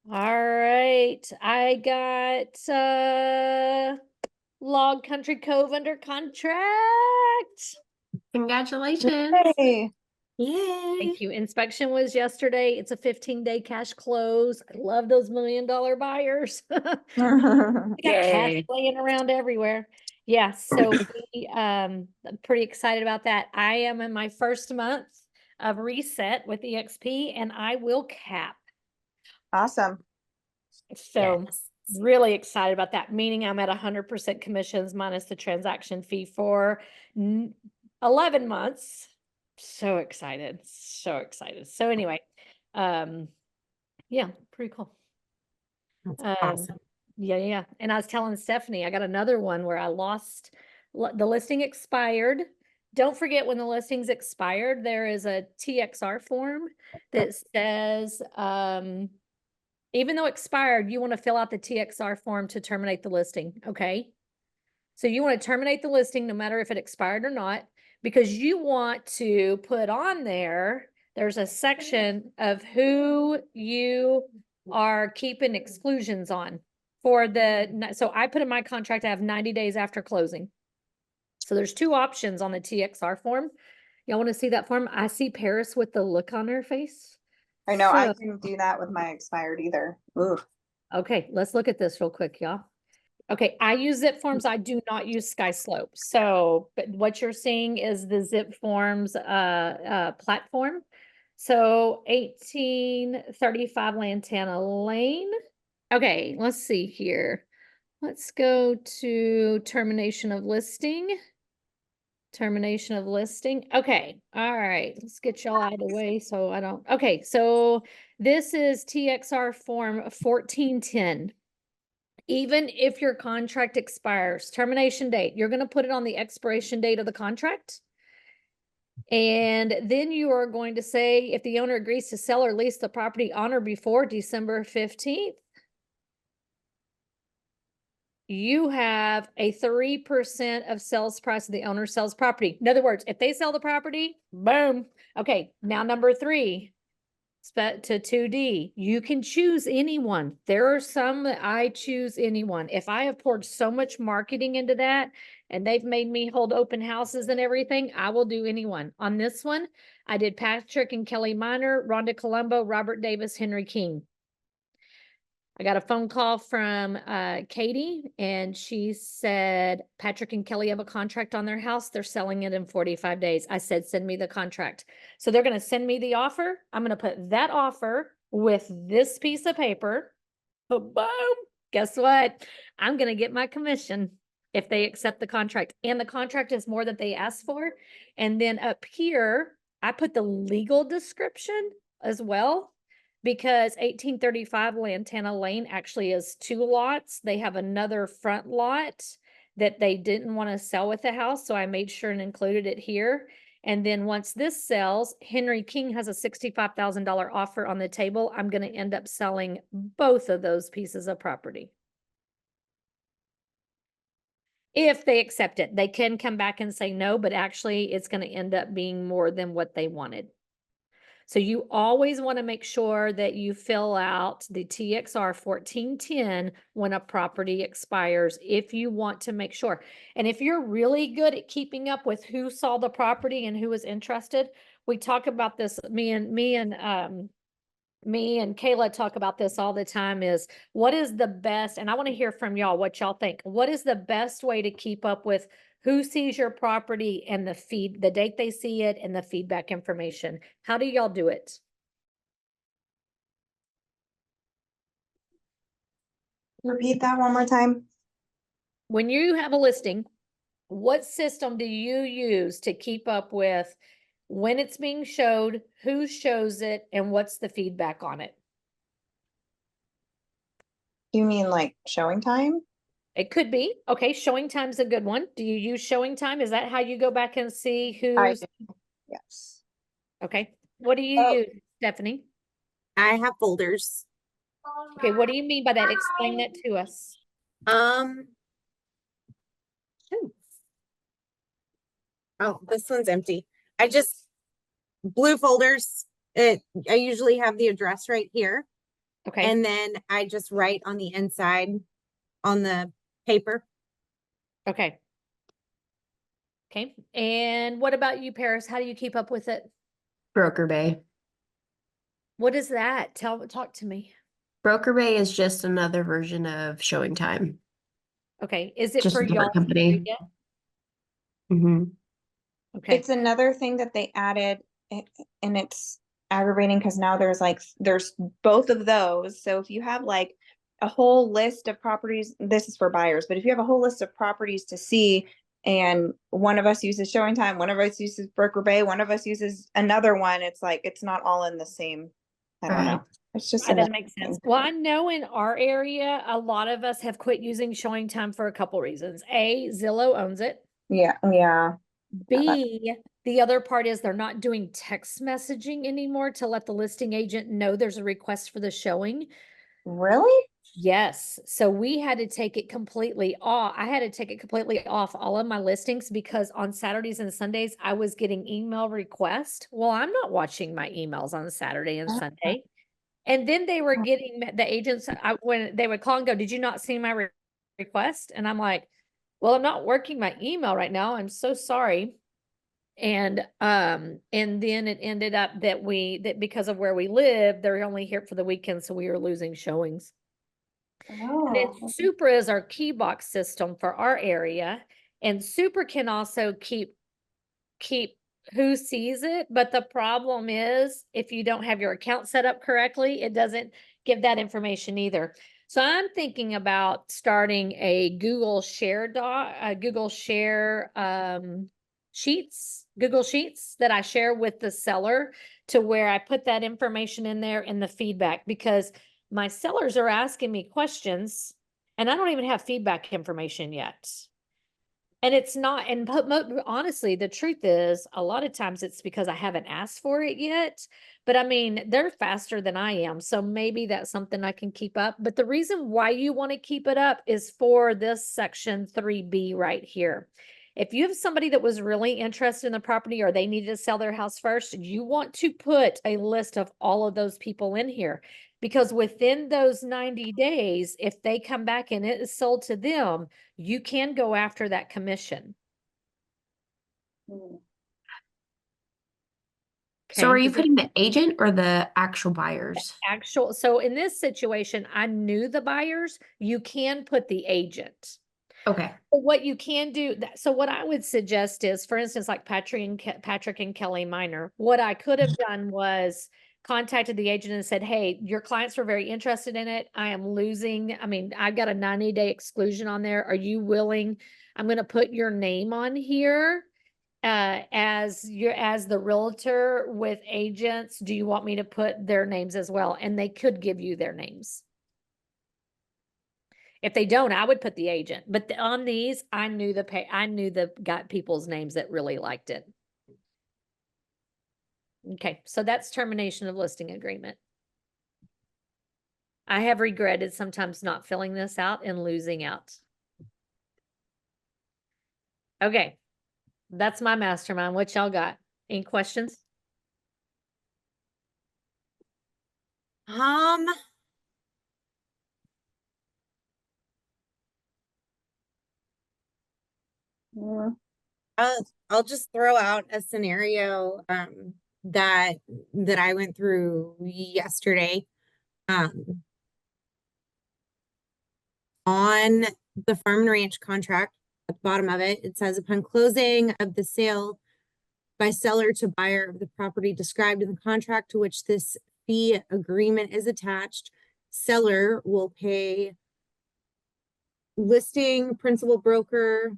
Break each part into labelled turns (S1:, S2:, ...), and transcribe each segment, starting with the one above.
S1: All right. I got Log Country Cove under contract.
S2: Congratulations.
S3: Hey.
S2: Yay.
S1: Thank you. Inspection was yesterday. It's a 15-day cash close. I love those $1 million buyers. I got cash
S2: Yay.
S1: laying around everywhere. Yeah, so I'm pretty excited about that. I am in my first month of reset with EXP and I will cap.
S3: Awesome.
S1: So
S2: Yes.
S1: really excited about that, meaning I'm at 100% commissions minus the transaction fee for 11 months. So excited. So excited. So anyway, yeah, pretty cool.
S2: That's awesome.
S1: Yeah. And I was telling Stephanie, I got another one where I lost the listing expired. Don't forget when the listings expired, there is a TXR form that says, even though expired, you want to fill out the TXR form to terminate the listing. Okay. So you want to terminate the listing no matter if it expired or not, because you want to put on there's a section of who you are keeping exclusions on for so I put in my contract, I have 90 days after closing. So there's two options on the TXR form. Y'all want to see that form? I see Paris with the look on her face.
S3: I know I
S1: So-
S3: didn't do that with my expired either. Ooh.
S1: Okay, let's look at this real quick, y'all. Okay, I use zip forms. I do not use SkySlope. So, but what you're seeing is the zip forms platform. So 1835 Lantana Lane. Okay, let's see here. Let's go to termination of listing. Termination of listing. Okay, all right. Let's get y'all out of the way so I don't. Okay, so this is TXR form 1410. Even if your contract expires, termination date, you're going to put it on the expiration date of the contract. And then you are going to say if the owner agrees to sell or lease the property on or before December 15th, you have a 3% of sales price of the owner sells property. In other words, if they sell the property, boom. Okay, now number 3. To 2D, you can choose anyone. There are some that I choose anyone. If I have poured so much marketing into that and they've made me hold open houses and everything, I will do anyone. On this one, I did Patrick and Kelly Minor, Rhonda Colombo, Robert Davis, Henry King. I got a phone call from Katie and she said, Patrick and Kelly have a contract on their house. They're selling it in 45 days. I said, send me the contract. So they're going to send me the offer. I'm going to put that offer with this piece of paper. Boom. Guess what? I'm going to get my commission if they accept the contract. And the contract is more that they asked for. And then up here, I put the legal description as well. Because 1835 Lantana Lane actually is 2 lots. They have another front lot that they didn't want to sell with the house. So I made sure and included it here. And then once this sells, Henry King has a $65,000 offer on the table. I'm going to end up selling both of those pieces of property. If they accept it, they can come back and say no, but actually it's going to end up being more than what they wanted. So you always want to make sure that you fill out the TXR 1410 when a property expires, if you want to make sure. And if you're really good at keeping up with who saw the property and who was interested, we talk about this, me and Kayla talk about this all the time, is what is the best, and I want to hear from y'all what y'all think. What is the best way to keep up with who sees your property and the date they see it and the feedback information? How do y'all do it?
S3: Repeat that one more time.
S1: When you have a listing, what system do you use to keep up with when it's being showed, who shows it, and what's the feedback on it?
S3: You mean like showing time?
S1: It could be. Okay, showing time's a good one. Do you use showing time? Is that how you go back and see
S3: I
S1: who's?
S3: do. Yes.
S1: Okay. What do you
S3: Oh.
S1: use, Stephanie?
S2: I have folders.
S1: Okay, what do you mean by that? Explain that to us.
S2: Oh, this one's empty. I just blue folders. I usually have the address right here.
S1: Okay,
S2: And then I just write on the inside on the paper.
S1: okay. Okay, and what about you, Paris? How do you keep up with it?
S4: Broker Bay.
S1: What is that? Talk to me.
S4: Broker Bay is just another version of Showing Time.
S1: Okay, is it
S4: Just
S1: for
S4: a different
S1: y'all
S4: company.
S1: area?
S4: Mm-hmm.
S1: Okay,
S3: It's another thing that they added and it's aggravating because now there's both of those. So if you have like a whole list of properties, this is for buyers, but if you have a whole list of properties to see and one of us uses Showing Time, one of us uses Broker Bay, one of us uses another one, it's like it's not all in the same. I don't know.
S4: Right.
S3: It's just
S1: that
S3: another
S1: makes
S3: thing.
S1: sense. Well, I know in our area, a lot of us have quit using Showing Time for a couple reasons. A, Zillow owns it.
S3: Yeah, yeah.
S1: B, the other part is they're not doing text messaging anymore to let the listing agent know there's a request for the showing.
S3: Really?
S1: Yes, so we had to take it completely off. I had to take it completely off all of my listings because on Saturdays and Sundays, I was getting email requests. Well, I'm not watching my emails on Saturday and Sunday. And then they were getting the agents, when they would call and go, did you not see my request? And I'm like, well, I'm not working my email right now. I'm so sorry. And then it ended up that because of where we live, they're only here for the weekend, so we were losing showings. And then
S3: Oh.
S1: Super is our key box system for our area, and Super can also keep who sees it, but the problem is if you don't have your account set up correctly, it doesn't give that information either. So I'm thinking about starting a Google Share Google Sheets that I share with the seller to where I put that information in there in the feedback because my sellers are asking me questions and I don't even have feedback information yet. And it's not, and honestly, the truth is a lot of times it's because I haven't asked for it yet, but I mean, they're faster than I am. So maybe that's something I can keep up. But the reason why you want to keep it up is for this section 3B right here. If you have somebody that was really interested in the property or they needed to sell their house first, you want to put a list of all of those people in here. Because within those 90 days, if they come back and it is sold to them, you can go after that commission.
S4: So are you
S1: Does that-
S4: putting the agent or the actual buyers?
S1: so in this situation, I knew the buyers, you can put the agent.
S4: Okay.
S1: But what you can do, so what I would suggest is, for instance, like Patrick and Kelly Minor, what I could have done was contacted the agent and said, hey, your clients were very interested in it. I mean, I've got a 90-day exclusion on there. Are you willing? I'm going to put your name on here as the realtor with agents. Do you want me to put their names as well? And they could give you their names. If they don't, I would put the agent. But on these, I knew got people's names that really liked it. Okay, so that's termination of listing agreement. I have regretted sometimes not filling this out and losing out. Okay, that's my mastermind. What y'all got? Any questions?
S3: Yeah.
S2: I'll just throw out a scenario that I went through yesterday. On the farm and ranch contract, at the bottom of it, it says upon closing of the sale by seller to buyer of the property described in the contract to which this fee agreement is attached, seller will pay listing principal broker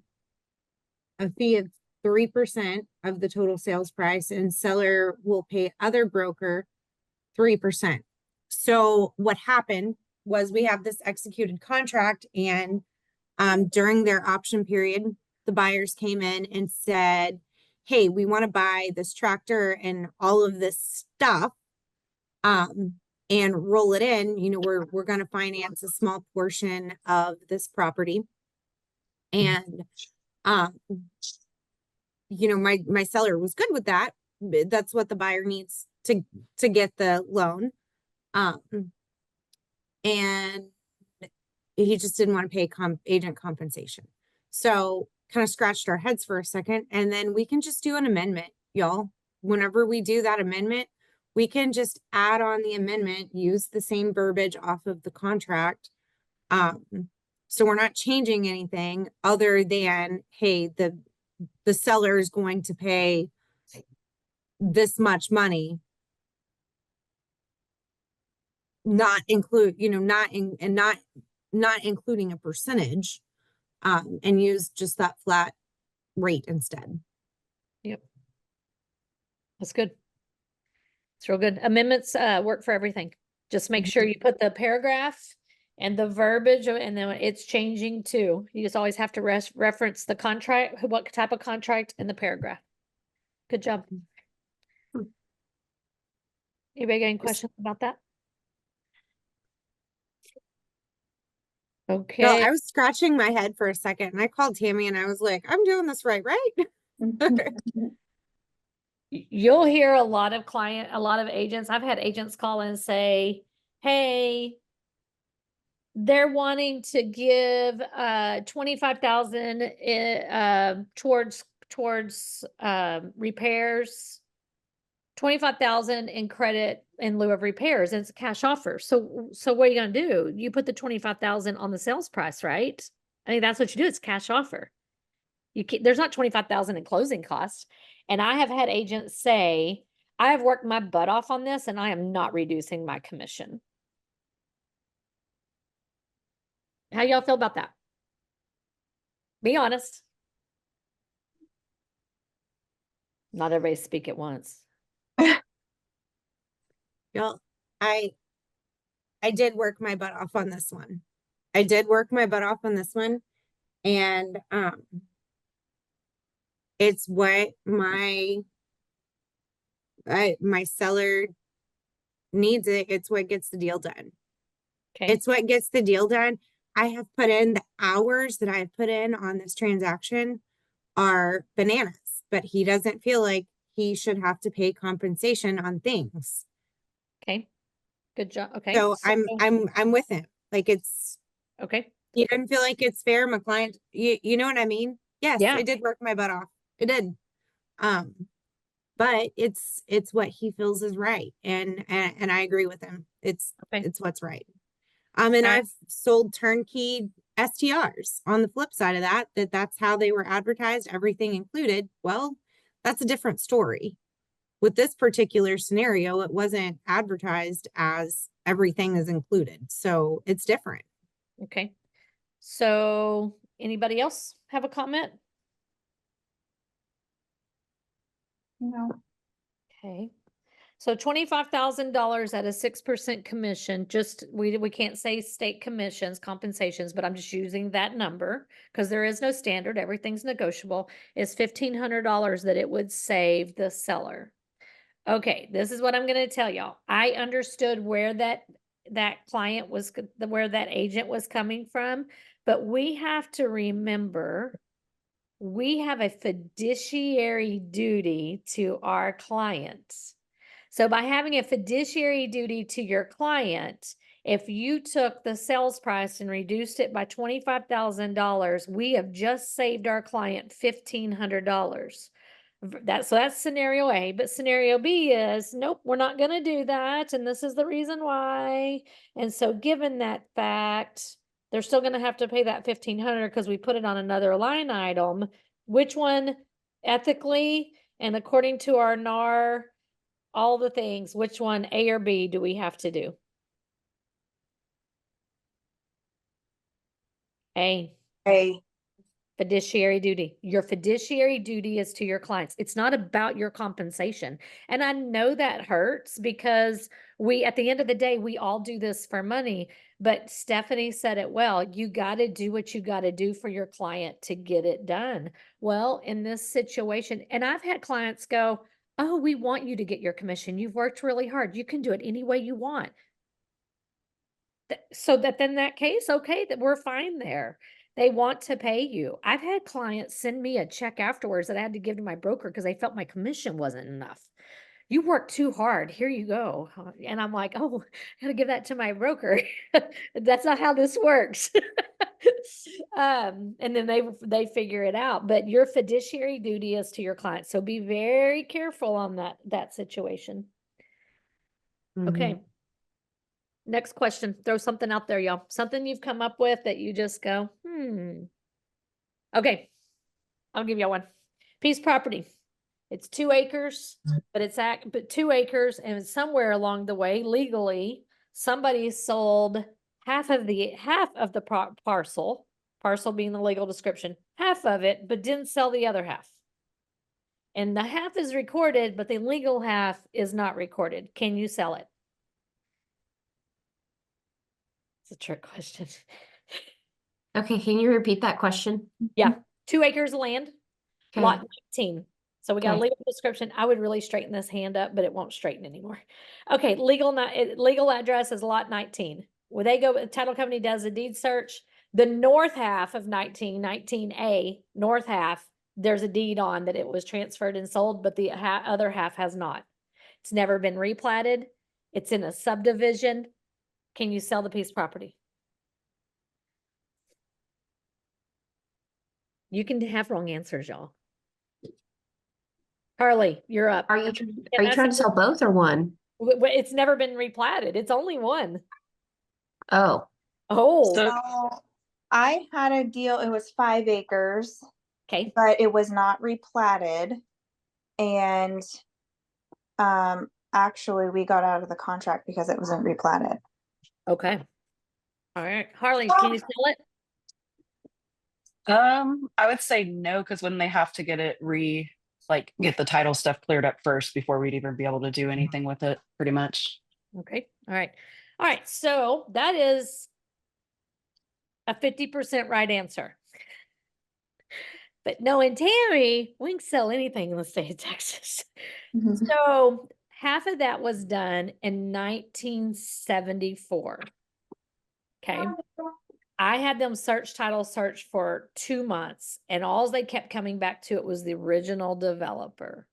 S2: a fee of 3% of the total sales price, and seller will pay other broker 3%. So what happened was we have this executed contract, and during their option period, the buyers came in and said, hey, we want to buy this tractor and all of this stuff and roll it in. You know, we're going to finance a small portion of this property. And you know, my seller was good with that. That's what the buyer needs to get the loan. and he just didn't want to pay agent compensation. So kind of scratched our heads for a second, and then we can just do an amendment, y'all. Whenever we do that amendment, we can just add on the amendment, use the same verbiage off of the contract. So we're not changing anything other than, hey, the seller is going to pay this much money, not include, not including a percentage, and use just that flat rate instead.
S1: Yep. That's good. It's real good. Amendments, work for everything. Just make sure you put the paragraph and the verbiage, and then it's changing too. You just always have to reference the contract, what type of contract, and the paragraph. Good job. Anybody got any questions about that?
S2: No,
S1: Okay.
S2: I was scratching my head for a second, and I called Tammy and I was like, I'm doing this right?
S1: You'll hear a lot of agents. I've had agents call and say, hey, they're wanting to give 25,000 towards repairs, 25,000 in credit in lieu of repairs, and it's a cash offer. So what are you gonna do? You put the 25,000 on the sales price, right? I think that's what you do. It's cash offer. There's not 25,000 in closing costs. And I have had agents say, I have worked my butt off on this and I am not reducing my commission. How y'all feel about that? Be honest. Not everybody speak at once.
S2: Y'all, I did work my butt off on this one. I did work my butt off on this one. And it's what my seller needs it. It's what gets the deal done.
S1: Okay.
S2: It's what gets the deal done. I have put in the hours that I have put in on this transaction are bananas, but he doesn't feel like he should have to pay compensation on things.
S1: Okay. Good job. Okay.
S2: So I'm with him. Like it's
S1: okay.
S2: He doesn't feel like it's fair. My client, you know what I mean? Yes,
S1: Yeah.
S2: I did work my butt off. It did. But it's what he feels is right. And I agree with him. It's what's right. And I've sold turnkey STRs on the flip side of that's how they were advertised, everything included. Well, that's a different story. With this particular scenario, it wasn't advertised as everything is included. So it's different.
S1: Okay. So anybody else have a comment?
S3: No.
S1: Okay. So $25,000 at a 6% commission, just, we can't say state commissions, compensations, but I'm just using that number because there is no standard, everything's negotiable, is $1,500 that it would save the seller. Okay, this is what I'm gonna tell y'all. I understood where that client was, where that agent was coming from, but we have to remember we have a fiduciary duty to our clients. So by having a fiduciary duty to your client, if you took the sales price and reduced it by $25,000, we have just saved our client $1,500. So that's scenario A, but scenario B is, nope, we're not going to do that. And this is the reason why. And so given that fact, they're still going to have to pay that $1,500 because we put it on another line item. Which one ethically and according to our NAR, all the things, which one, A or B, do we have to do? A. Fiduciary duty. Your fiduciary duty is to your clients. It's not about your compensation. And I know that hurts because at the end of the day, we all do this for money. But Stephanie said it well. You got to do what you got to do for your client to get it done. Well, in this situation, and I've had clients go, oh, we want you to get your commission. You've worked really hard. You can do it any way you want. So that in that case, okay, that we're fine there. They want to pay you. I've had clients send me a check afterwards that I had to give to my broker because they felt my commission wasn't enough. you worked too hard. Here you go. And I'm like, oh, I gotta give that to my broker. That's not how this works. And then they figure it out. But your fiduciary duty is to your client. So be very careful on that situation.
S4: Mhm.
S1: Okay. Next question. Throw something out there, y'all. Something you've come up with that you just go, Okay. I'll give y'all one. Piece of property. It's 2 acres, but 2 acres, and somewhere along the way, legally, somebody sold half of the parcel being the legal description, half of it, but didn't sell the other half. And the half is recorded, but the legal half is not recorded. Can you sell it? It's a trick question.
S4: Okay, can you repeat that question?
S1: Yeah, 2 acres of land,
S4: Okay.
S1: lot 19. So we got a
S4: Okay.
S1: legal description. I would really straighten this hand up, but it won't straighten anymore. Okay, legal address is lot 19. When they go, the title company does a deed search, the north half of 19A, north half, there's a deed on that it was transferred and sold, but the other half has not. It's never been replatted. It's in a subdivision. Can you sell the piece of property? You can have wrong answers, y'all. Harley, you're up.
S4: Are you trying to sell both or one?
S1: It's never been replatted. It's only one.
S4: Oh,
S1: Oh,
S3: So I had a deal, it was 5 acres,
S1: okay.
S3: but it was not replatted. And actually we got out of the contract because it wasn't replatted.
S1: Okay. All right. Harley, can you sell it?
S5: I would say no, because when they have to get it get the title stuff cleared up first before we'd even be able to do anything with it, pretty much.
S1: Okay. All right. All right. So that is a 50% right answer. But knowing Tammy, we can sell anything in the state of Texas. So half of that was done in 1974. Okay. I had them title search for 2 months, and all they kept coming back to it was the original developer.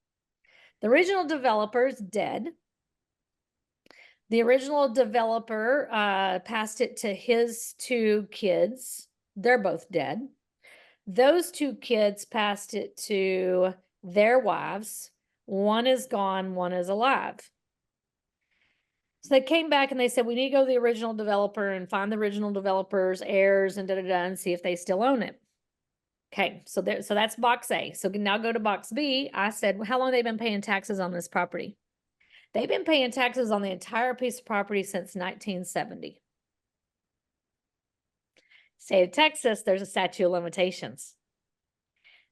S1: The original developer is dead. The original developer passed it to his 2 kids. They're both dead. Those 2 kids passed it to their wives. One is gone, one is alive. So they came back and they said, we need to go to the original developer and find the original developer's heirs and and see if they still own it. Okay, so that's box A. So now go to box B. I said, well, how long have they been paying taxes on this property? They've been paying taxes on the entire piece of property since 1970. State of Texas, there's a statute of limitations.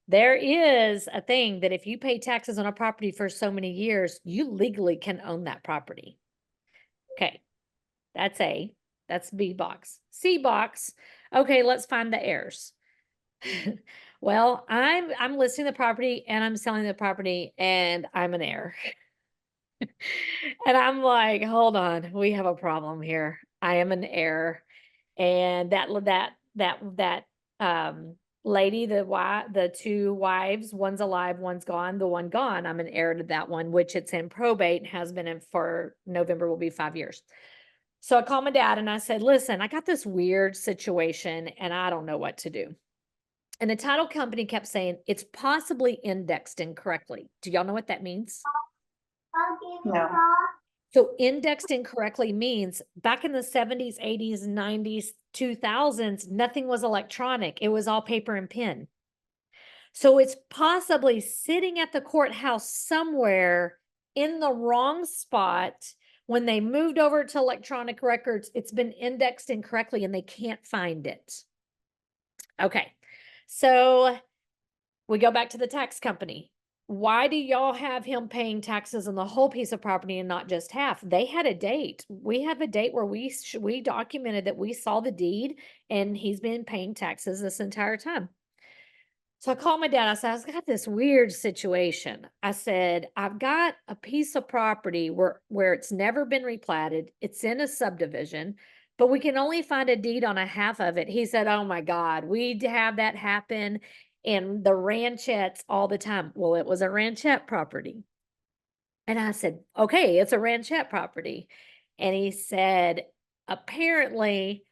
S1: There is a thing that if you pay taxes on a property for so many years, you legally can own that property. Okay, that's A. That's B box. C box. Okay, let's find the heirs. Well, I'm listing the property and I'm selling the property and I'm an heir. And I'm like, hold on, we have a problem here. I am an heir. And that lady, the 2 wives, one's alive, one's gone. The one gone, I'm an heir to that one, which it's in probate, has been in for November will be 5 years. So I called my dad and I said, listen, I got this weird situation and I don't know what to do. And the title company kept saying it's possibly indexed incorrectly. Do y'all know what that means?
S3: No.
S1: So indexed incorrectly means back in the 70s, 80s, 90s, 2000s, nothing was electronic. It was all paper and pen. So it's possibly sitting at the courthouse somewhere in the wrong spot. When they moved over to electronic records, it's been indexed incorrectly and they can't find it. Okay, so we go back to the tax company. Why do y'all have him paying taxes on the whole piece of property and not just half? They had a date. We have a date where we documented that we saw the deed and he's been paying taxes this entire time. So I called my dad. I said, I've got this weird situation. I said, I've got a piece of property where it's never been replatted. It's in a subdivision, but we can only find a deed on a half of it. He said, oh my God, we have that happen in the ranchettes all the time. Well, it was a ranchette property. And I said, okay, it's a ranchette property. And he said, apparently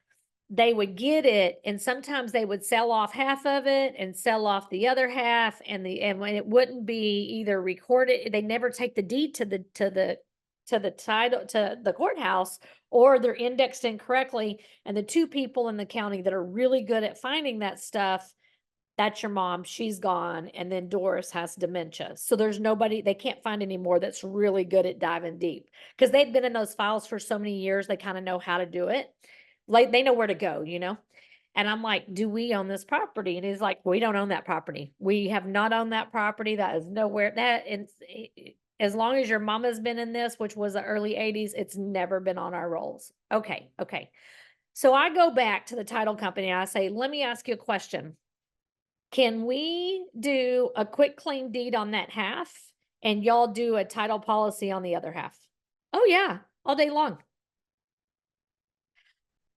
S1: they would get it and sometimes they would sell off half of it and sell off the other half, and when it wouldn't be either recorded, they never take the deed to the title to the courthouse, or they're indexed incorrectly. And the two people in the county that are really good at finding that stuff, that's your mom, she's gone, and then Doris has dementia. So there's nobody, they can't find anymore that's really good at diving deep. Because they've been in those files for so many years, they kind of know how to do it. Like they know where to go, you know? And I'm like, do we own this property? And he's like, we don't own that property. We have not owned that property. That is nowhere that, and as long as your mama's been in this, which was the early 80s, it's never been on our rolls. Okay. Okay. So I go back to the title company and I say, let me ask you a question. Can we do a quick claim deed on that half and y'all do a title policy on the other half? Oh yeah, all day long.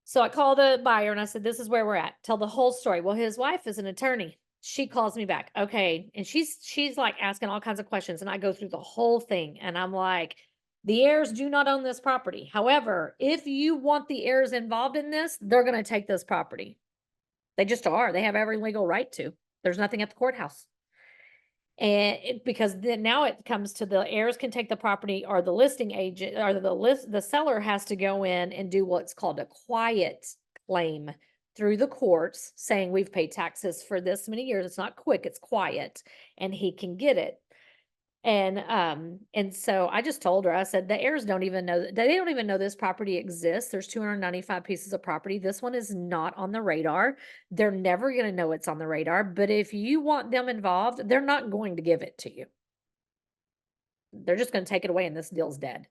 S1: So I called the buyer and I said, this is where we're at. Tell the whole story. Well, his wife is an attorney. She calls me back. Okay. And she's like asking all kinds of questions. And I go through the whole thing. And I'm like, the heirs do not own this property. However, if you want the heirs involved in this, they're going to take this property. They just are. They have every legal right to. There's nothing at the courthouse. And because then now it comes to the heirs can take the property, or the listing agent or the seller has to go in and do what's called a quiet claim through the courts, saying we've paid taxes for this many years. It's not quick, it's quiet, and he can get it. And so I just told her, I said, the heirs don't even know, they don't even know this property exists. There's 295 pieces of property. This one is not on the radar. They're never going to know it's on the radar. But if you want them involved, they're not going to give it to you. They're just going to take it away and this deal's dead.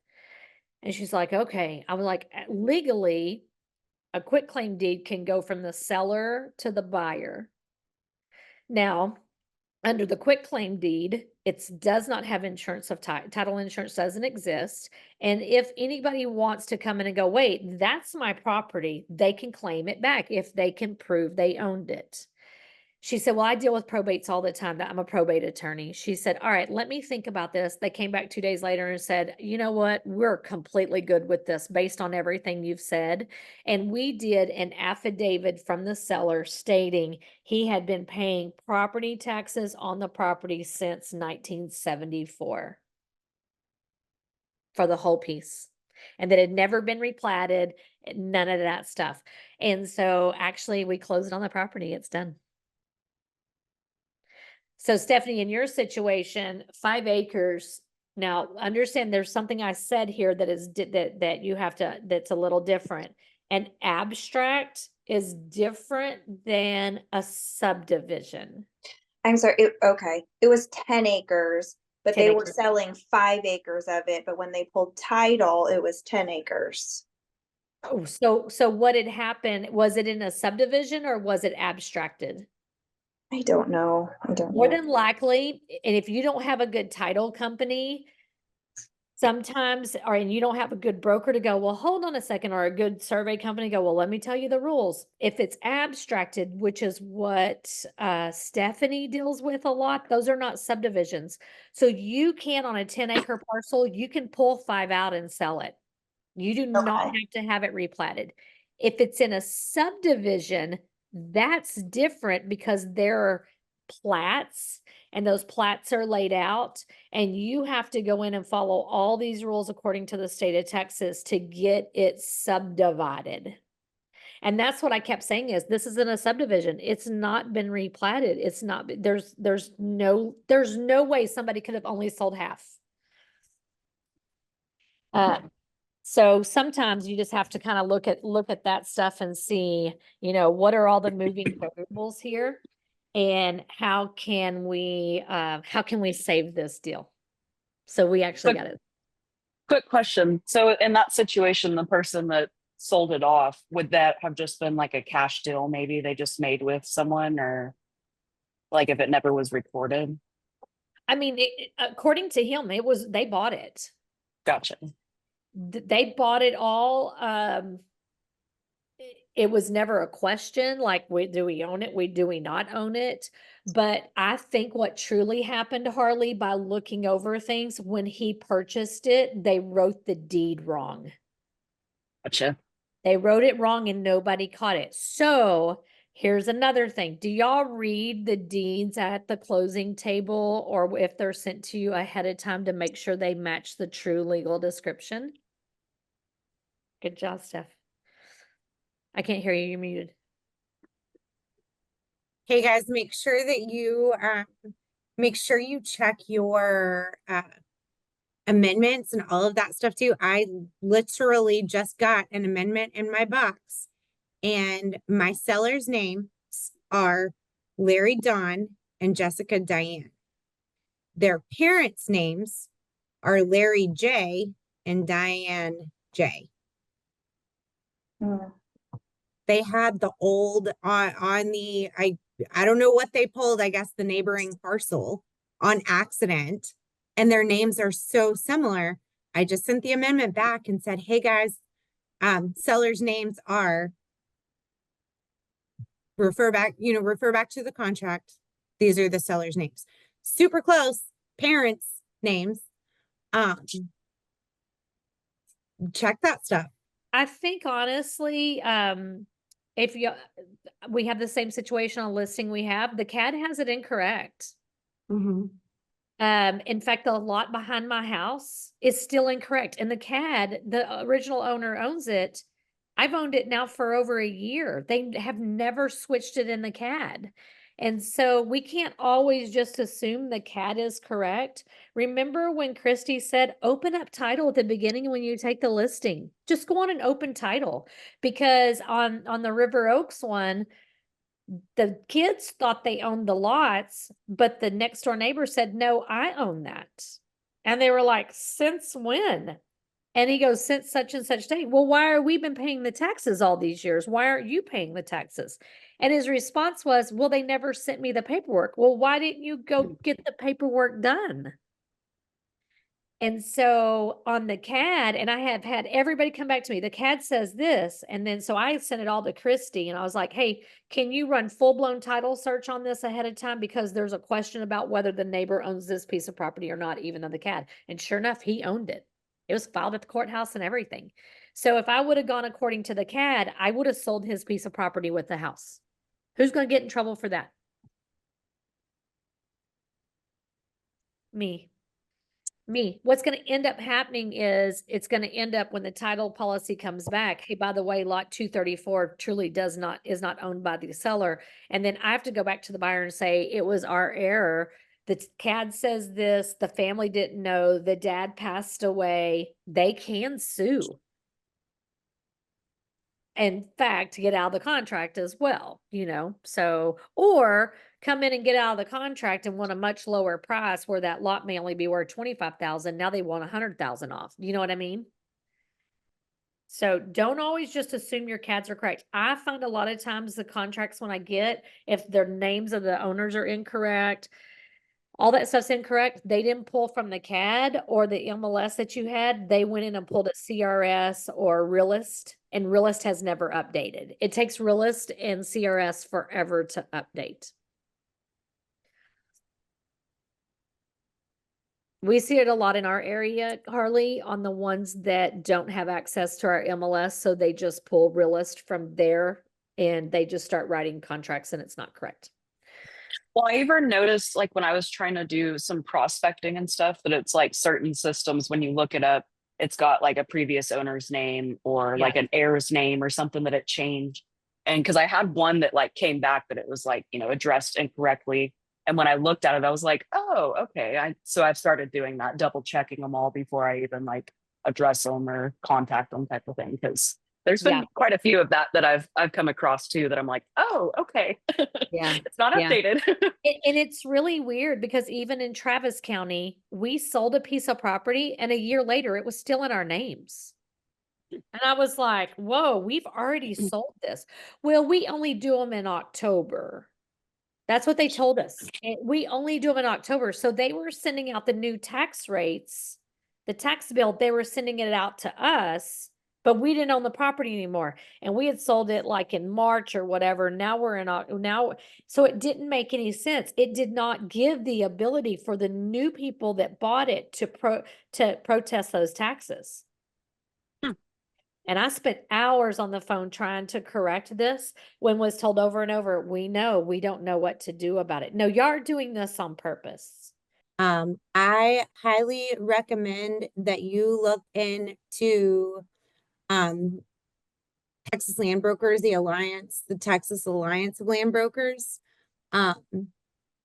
S1: And she's like, okay. I was like, legally, a quit claim deed can go from the seller to the buyer. Now, under the quit claim deed, it does not have insurance of title insurance doesn't exist. And if anybody wants to come in and go, wait, that's my property, they can claim it back if they can prove they owned it. She said, well, I deal with probates all the time. That I'm a probate attorney. She said, all right, let me think about this. They came back 2 days later and said, you know what? We're completely good with this based on everything you've said. And we did an affidavit from the seller stating he had been paying property taxes on the property since 1974 for the whole piece. And that had never been replatted, none of that stuff. And so actually we closed on the property. It's done. So Stephanie, in your situation, 5 acres. Now, understand there's something I said here that is that you have to, that's a little different. An abstract is different than a subdivision.
S3: I'm sorry. Okay. It was 10 acres, but
S1: 10
S3: they were
S1: acres.
S3: selling 5 acres of it. But when they pulled title, it was 10 acres.
S1: Oh, so what had happened? Was it in a subdivision or was it abstracted?
S3: I don't know. I don't
S1: More
S3: know.
S1: than likely, and if you don't have a good title company, sometimes, and you don't have a good broker to go, well, hold on a second, or a good survey company go, well, let me tell you the rules. If it's abstracted, which is what Stephanie deals with a lot, those are not subdivisions. So you can, on a 10-acre parcel, you can pull 5 out and sell it. You do not
S3: Okay.
S1: have to have it replatted. If it's in a subdivision, that's different because there are plats and those plats are laid out and you have to go in and follow all these rules according to the state of Texas to get it subdivided. And that's what I kept saying is this isn't a subdivision. It's not been replatted. It's not, there's no way somebody could have only sold half. So sometimes you just have to kind of look at that stuff and see, what are all the moving variables here? And how can we save this deal? So we actually
S5: But-
S1: got it.
S5: Quick question. So in that situation, the person that sold it off, would that have just been like a cash deal maybe they just made with someone, or like if it never was recorded?
S1: I mean, according to him, they bought it.
S5: Gotcha.
S1: They bought it all. it was never a question, like, do we own it? Do we not own it? But I think what truly happened to Harley by looking over things, when he purchased it, they wrote the deed wrong.
S5: Gotcha.
S1: They wrote it wrong and nobody caught it. So here's another thing. Do y'all read the deeds at the closing table, or if they're sent to you ahead of time, to make sure they match the true legal description? Good job, Steph. I can't hear you. You're muted.
S2: Hey guys, make sure you check your amendments and all of that stuff too. I literally just got an amendment in my box, and my seller's names are Larry Dawn and Jessica Diane. Their parents' names are Larry J and Diane J.
S3: Mm.
S2: They had the old on the I don't know what they pulled, I guess the neighboring parcel on accident, and their names are so similar. I just sent the amendment back and said, hey guys, sellers' names are, refer back to the contract. These are the sellers' names. Super close. Parents' names. Check that stuff.
S1: I think honestly, if we have the same situation on listing we have, the CAD has it incorrect.
S4: Mhm.
S1: In fact, the lot behind my house is still incorrect. And the CAD, the original owner owns it. I've owned it now for over a year. They have never switched it in the CAD. And so we can't always just assume the CAD is correct. Remember when Christy said, open up title at the beginning when you take the listing? Just go on and open title. Because on the River Oaks one, the kids thought they owned the lots, but the next door neighbor said, no, I own that. And they were like, since when? And he goes, since such and such date. Well, why are we been paying the taxes all these years? Why aren't you paying the taxes? And his response was, well, they never sent me the paperwork. Well, why didn't you go get the paperwork done? And so on the CAD, and I have had everybody come back to me, the CAD says this. And then so I sent it all to Christy and I was like, hey, can you run full-blown title search on this ahead of time? Because there's a question about whether the neighbor owns this piece of property or not, even on the CAD. And sure enough, he owned it. It was filed at the courthouse and everything. So if I would have gone according to the CAD, I would have sold his piece of property with the house. Who's going to get in trouble for that? Me. What's going to end up happening is it's going to end up when the title policy comes back. Hey, by the way, lot 234 truly is not owned by the seller. And then I have to go back to the buyer and say, it was our error. The CAD says this, the family didn't know, the dad passed away. They can sue. In fact, to get out of the contract as well, so, or come in and get out of the contract and want a much lower price where that lot may only be worth 25,000. Now they want 100,000 off. You know what I mean? So don't always just assume your CADs are correct. I find a lot of times the contracts when I get, if their names of the owners are incorrect, all that stuff's incorrect. They didn't pull from the CAD or the MLS that you had. They went in and pulled a CRS or Realist, and Realist has never updated. It takes Realist and CRS forever to update. We see it a lot in our area, Harley, on the ones that don't have access to our MLS. So they just pull Realist from there and they just start writing contracts and it's not correct.
S5: Well, I even noticed like when I was trying to do some prospecting and stuff that it's like certain systems, when you look it up, it's got like a previous owner's name or like an heir's name or something that it changed. And because I had one that like came back that it was like, addressed incorrectly. And when I looked at it, I was like, oh, okay. So I've started doing that, double checking them all before I even like address them or contact them type of thing. Because there's been quite a few of that I've come across too, that I'm like, oh, okay.
S1: Yeah.
S5: It's not updated.
S1: And it's really weird because even in Travis County, we sold a piece of property and a year later it was still in our names. And I was like, whoa, we've already sold this. Well, we only do them in October. That's what they told us. We only do them in October. So they were sending out the new tax rates, the tax bill, they were sending it out to us but we didn't own the property anymore. And we had sold it like in March or whatever. Now we're in, now, so it didn't make any sense. It did not give the ability for the new people that bought it to protest those taxes. And I spent hours on the phone trying to correct this when was told over and over, we don't know what to do about it. No, y'all are doing this on purpose.
S2: I highly recommend that you look into Texas Land Brokers, the Texas Alliance of Land Brokers.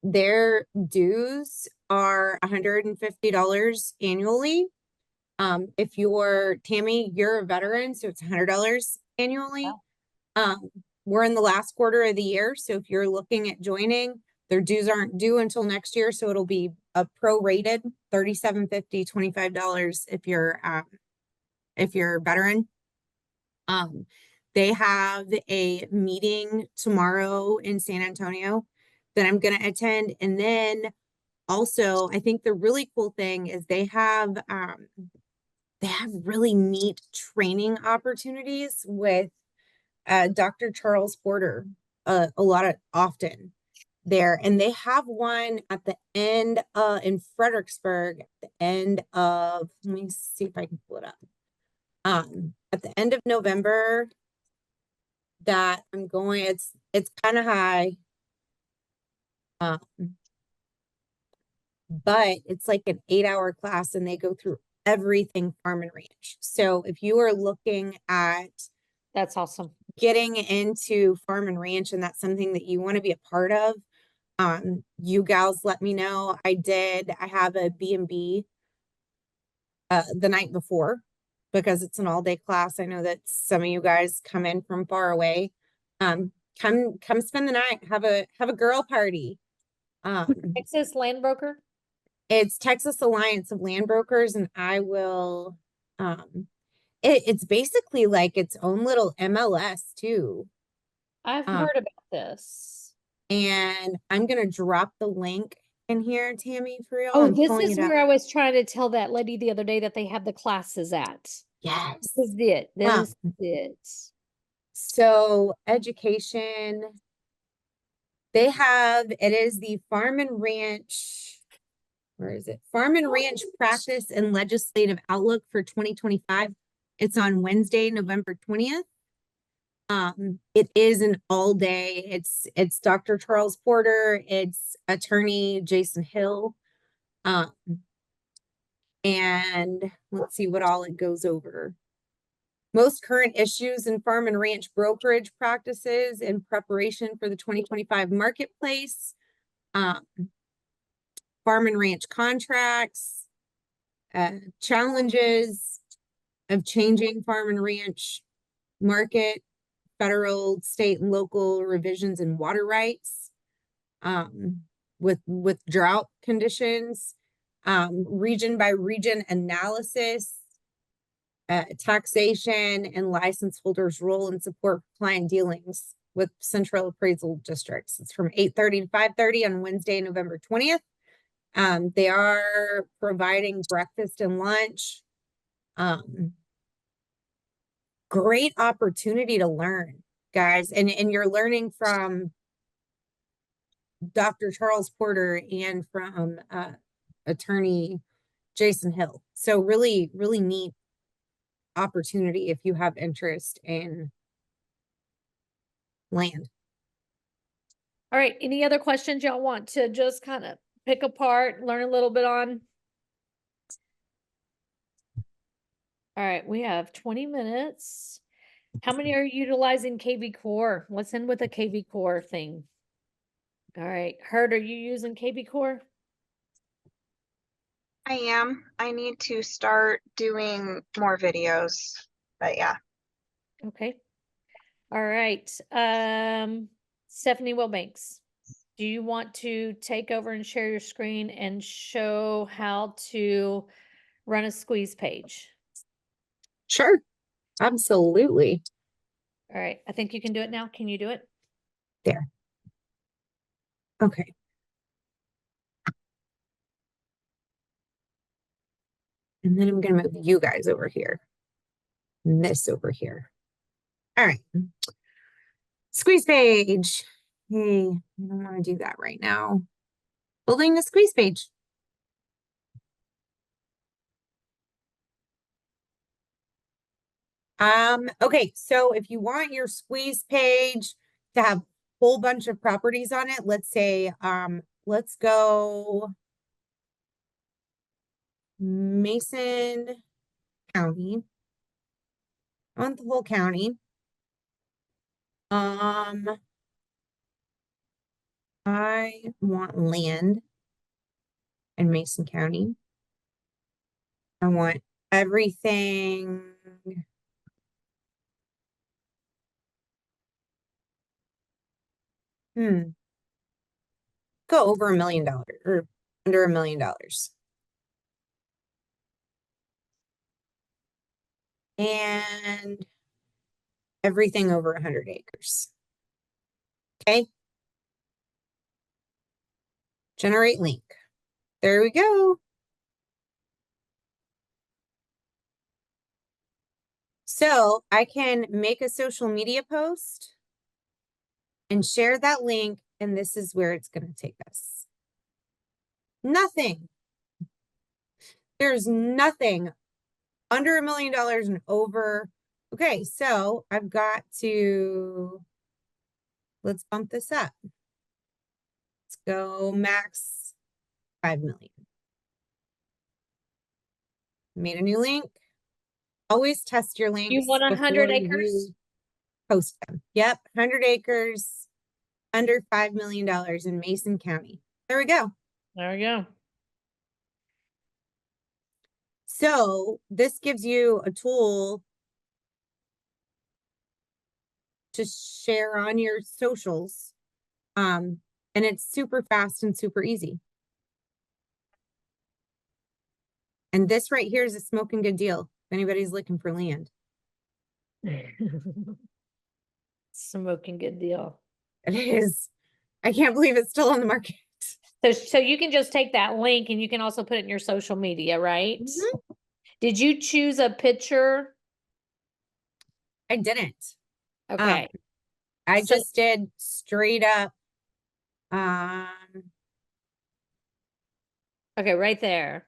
S2: Their dues are $150 annually. If you're Tammy, you're a veteran, so it's $100 annually. We're in the last quarter of the year, so if you're looking at joining, their dues aren't due until next year, so it'll be a prorated $37.50, $25 if you're a veteran. They have a meeting tomorrow in San Antonio that I'm going to attend, and then also I think the really cool thing is they have really neat training opportunities with Dr. Charles Porter often there, and they have one at the end in Fredericksburg at the end of, let me see if I can pull it up, at the end of November that I'm going. It's kind of high, but it's like an 8-hour class and they go through everything farm and ranch. So if you are looking at
S1: That's awesome.
S2: getting into farm and ranch and that's something that you want to be a part of, you gals let me know. I have a B&B the night before because it's an all-day class. I know that some of you guys come in from far away. Come spend the night, have a girl party.
S1: Texas Land Broker?
S2: It's Texas Alliance of Land Brokers, and I will it's basically like its own little MLS too.
S1: I've heard about this.
S2: And I'm gonna drop the link in here, Tammy, for real.
S1: Oh,
S2: I'm
S1: this
S2: pulling
S1: is
S2: it up.
S1: where I was trying to tell that lady the other day that they have the classes at.
S2: Yes.
S1: This is it. This is it.
S2: So education, it is the Farm and Ranch, where is it? Farm and Ranch Practice and Legislative Outlook for 2025. It's on Wednesday, November 20th. It is an all day. It's Dr. Charles Porter, it's attorney Jason Hill. And let's see what all it goes over. Most current issues in farm and ranch brokerage practices in preparation for the 2025 marketplace, farm and ranch contracts, challenges of changing farm and ranch market, federal, state, and local revisions in water rights, with drought conditions, region by region analysis, taxation and license holders' role in support client dealings with central appraisal districts. It's from 8:30 to 5:30 on Wednesday, November 20th. They are providing breakfast and lunch. Great opportunity to learn, guys. And you're learning from Dr. Charles Porter and from attorney Jason Hill. So really, really neat opportunity if you have interest in land.
S1: All right. Any other questions y'all want to just kind of pick apart, learn a little bit on? All right. We have 20 minutes. How many are utilizing kVCore? What's in with the kVCore thing? All right. Herd, are you using kVCore?
S3: I am. I need to start doing more videos, but yeah.
S1: Okay. All right. Stephanie Wilbanks, do you want to take over and share your screen and show how to run a squeeze page?
S2: Sure. Absolutely.
S1: All right. I think you can do it now. Can you do it?
S2: There. Okay. And then I'm going to move you guys over here. and this over here. All right. Squeeze page. Hey, I don't want to do that right now. Building the squeeze page. Okay, so if you want your squeeze page to have a whole bunch of properties on it, let's say, let's go Mason County. I want the whole county. I want land in Mason County. I want everything. Go over $1 million or under $1 million. And everything over 100 acres. Okay. Generate link. There we go. So I can make a social media post and share that link, and this is where it's going to take us. Nothing. There's nothing under $1 million and over. Okay, so I've got to, let's bump this up. Let's go max 5 million. Made a new link. Always test your links.
S1: You want 100 acres?
S2: Post them. Yep, 100 acres, under $5 million in Mason County. There we go.
S1: There we go.
S2: So this gives you a tool to share on your socials. And it's super fast and super easy. And this right here is a smoking good deal if anybody's looking for land.
S1: Smoking good deal.
S2: It is. I can't believe it's still on the market.
S1: So you can just take that link and you can also put it in your social media, right? Did you choose a picture?
S2: I didn't.
S1: Okay.
S2: I
S1: So-
S2: just did straight up.
S1: Okay, right there.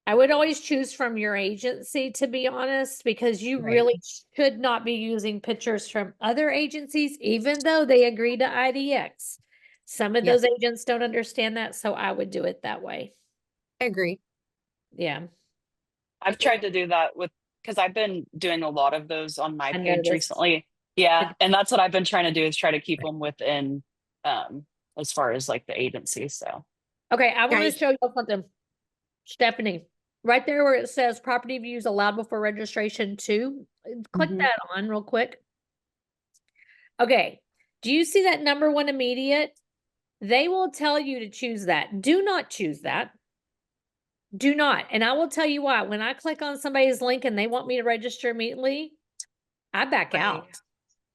S1: I would always choose from your agency, to be honest, because you
S2: Right.
S1: really should not be using pictures from other agencies, even though they agree to IDX. Some of
S2: Yeah.
S1: those agents don't understand that, so I would do it that way.
S2: I agree.
S1: Yeah.
S5: I've tried to do that with, because I've been doing a lot of those on my
S1: I
S5: page
S1: noticed.
S5: recently. Yeah. And that's what I've been trying to do, is try to keep them within, as far as like the agency. So
S1: Okay, I want to
S2: Guys-
S1: show you something. Stephanie, right there where it says property views allowed before registration too, click
S2: Mhm.
S1: that on real quick. Okay, do you see that number 1 immediate? They will tell you to choose that. Do not choose that. Do not. And I will tell you why. When I click on somebody's link and they want me to register immediately, I back
S3: Right.
S1: out.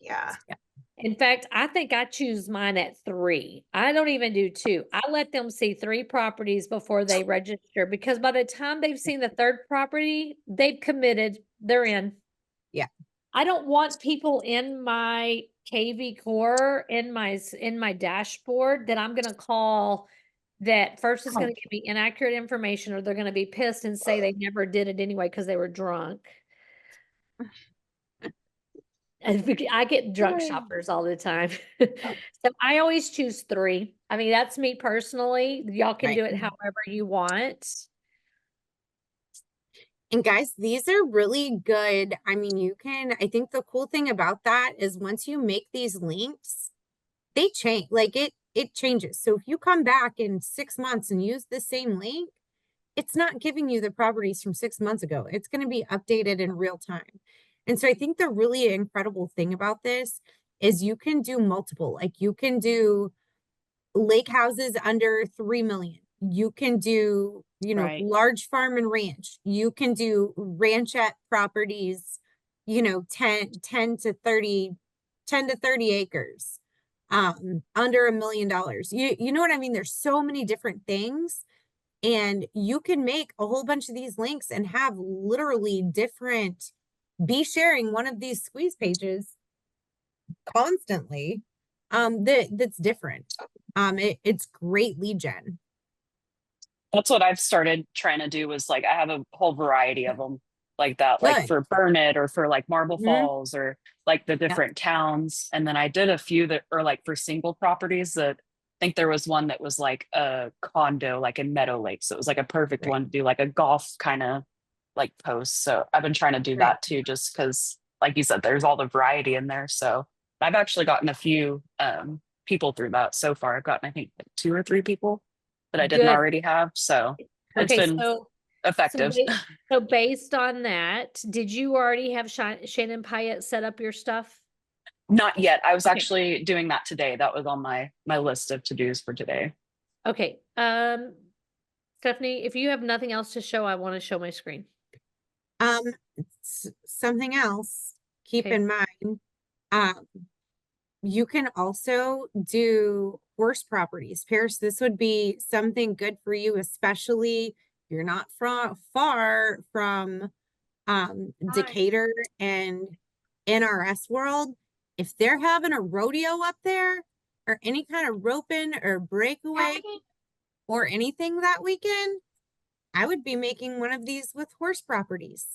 S3: Yeah.
S1: In fact, I think I choose mine at 3. I don't even do 2. I let them see 3 properties before they register, because by the time they've seen the 3rd property, they've committed, they're in.
S2: Yeah.
S1: I don't want people in my kVCore, in my dashboard, that I'm gonna call, that first is gonna give me inaccurate information, or they're gonna be pissed and say they never did it anyway because they were drunk. I get drunk
S2: Right.
S1: shoppers all the time. So I always choose 3. I mean, that's me personally. Y'all can
S2: Right.
S1: do it however you want.
S2: And guys, these are really good. I mean, I think the cool thing about that is once you make these links, they change, like it changes. So if you come back in 6 months and use the same link, it's not giving you the properties from 6 months ago. It's going to be updated in real time. And so I think the really incredible thing about this is you can do multiple, like you can do lake houses under 3 million. You can do,
S5: Right.
S2: large farm and ranch. You can do ranchette properties, 10 to 30 acres, under $1 million. You know what I mean? There's so many different things. And you can make a whole bunch of these links and have literally different, be sharing one of these squeeze pages constantly. That's different. It's great lead gen.
S5: That's what I've started trying to do is like I have a whole variety of them like that, like
S2: Good.
S5: for Burnett or for like Marble
S2: Mhm.
S5: Falls or like the different towns. And then I did a few that are like for single properties that I think there was one that was like a condo, like in Meadow Lake. So it was like a perfect
S2: Right.
S5: one to do like a golf kind of like post. So I've been trying to do
S2: Right.
S5: that too, just because like you said, there's all the variety in there. So I've actually gotten a few people through that so far. I've gotten, I think, like 2 or 3 people that I didn't
S1: Good.
S5: already have. So it's
S1: Okay,
S5: been
S1: so
S5: effective.
S1: so based on that, did you already have Shannon Pyatt set up your stuff?
S5: Not yet. I was
S1: Okay.
S5: actually doing that today. That was on my list of to-dos for today.
S1: Okay, Stephanie, if you have nothing else to show, I want to show my screen.
S2: Something else, keep
S1: Okay.
S2: in mind, you can also do horse properties. Paris, this would be something good for you, especially if you're not far from Decatur and NRS world. If they're having a rodeo up there or any kind of roping or breakaway or anything that weekend, I would be making one of these with horse properties.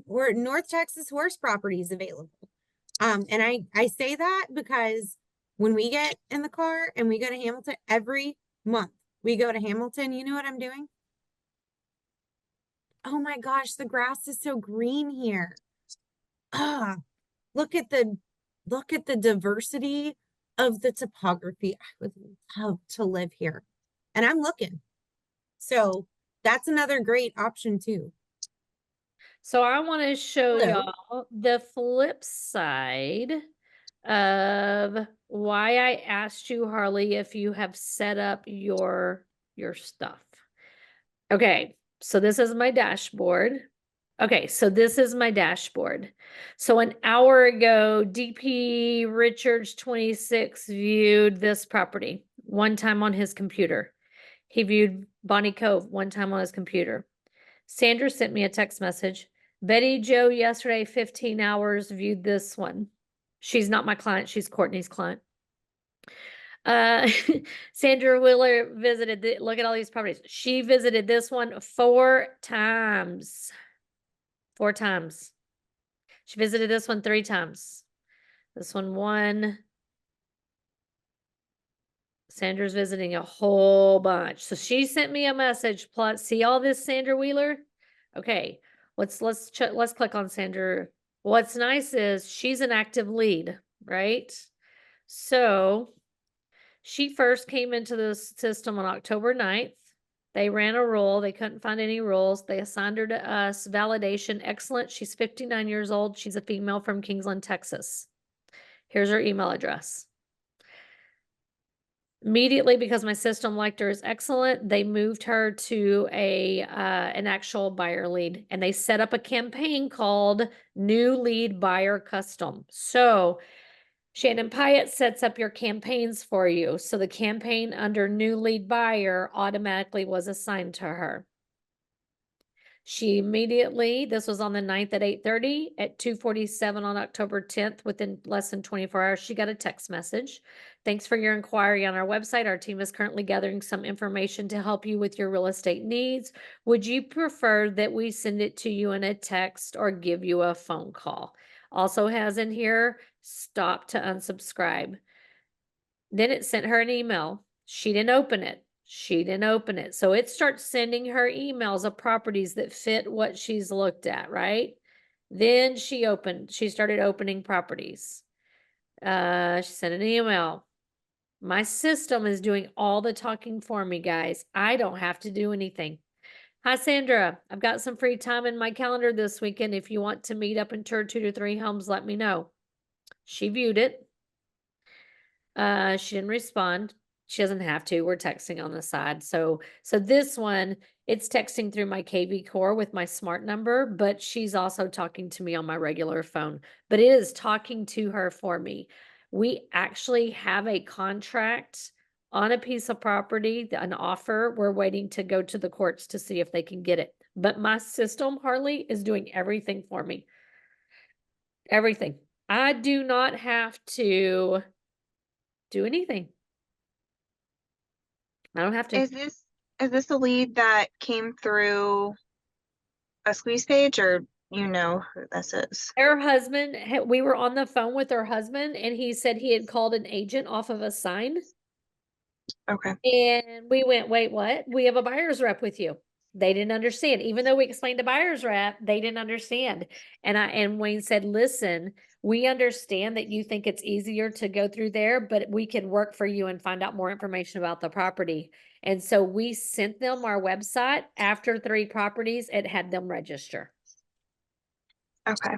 S2: Or North Texas horse properties available. And I say that because when we get in the car and we go to Hamilton every month, we go to Hamilton, you know what I'm doing? Oh my gosh, the grass is so green here. Ah, look at the diversity of the topography. I would love to live here. And I'm looking. So that's another great option too.
S1: So I want to show
S2: Hello.
S1: y'all the flip side of why I asked you, Harley, if you have set up your stuff. Okay, so this is my dashboard. Okay, so this is my dashboard. So an hour ago, DP Richards 26 viewed this property one time on his computer. He viewed Bonnie Cove one time on his computer. Sandra sent me a text message. Betty Joe yesterday, 15 hours, viewed this one. She's not my client, she's Courtney's client. Sandra Wheeler visited, look at all these properties. She visited this one 4 times. 4 times. She visited this one 3 times. This one 1. Sandra's visiting a whole bunch. So she sent me a message. Plus, see all this, Sandra Wheeler? Okay, let's click on Sandra. What's nice is she's an active lead, right? So she first came into the system on October 9th. They ran a rule. They couldn't find any rules. They assigned her to us. Validation, excellent. She's 59 years old. She's a female from Kingsland, Texas. Here's her email address. Immediately, because my system liked her as excellent, they moved her to an actual buyer lead, and they set up a campaign called New Lead Buyer Custom. So Shannon Pyatt sets up your campaigns for you. So the campaign under New Lead Buyer automatically was assigned to her. She immediately, this was on the 9th at 8:30, at 2:47 on October 10th, within less than 24 hours, she got a text message. Thanks for your inquiry on our website. Our team is currently gathering some information to help you with your real estate needs. Would you prefer that we send it to you in a text or give you a phone call? Also has in here, stop to unsubscribe. Then it sent her an email. She didn't open it. She didn't open it. So it starts sending her emails of properties that fit what she's looked at, right? Then she started opening properties. She sent an email. My system is doing all the talking for me, guys. I don't have to do anything. Hi, Sandra. I've got some free time in my calendar this weekend. If you want to meet up and tour 2 to 3 homes, let me know. She viewed it. She didn't respond. She doesn't have to. We're texting on the side. So this one, it's texting through my kVCore with my smart number, but she's also talking to me on my regular phone. But it is talking to her for me. We actually have a contract on a piece of property, an offer, we're waiting to go to the courts to see if they can get it. But my system, Harley, is doing everything for me. Everything. I do not have to do anything. I don't have to.
S3: Is this a lead that came through a squeeze page, or you know who this is?
S1: Her husband, we were on the phone with her husband, and he said he had called an agent off of a sign.
S3: Okay.
S1: And we went, wait, what? We have a buyer's rep with you. They didn't understand. Even though we explained the buyer's rep, they didn't understand. And Wayne said, listen, we understand that you think it's easier to go through there, but we can work for you and find out more information about the property. And so we sent them our website. After 3 properties, it had them register.
S3: Okay.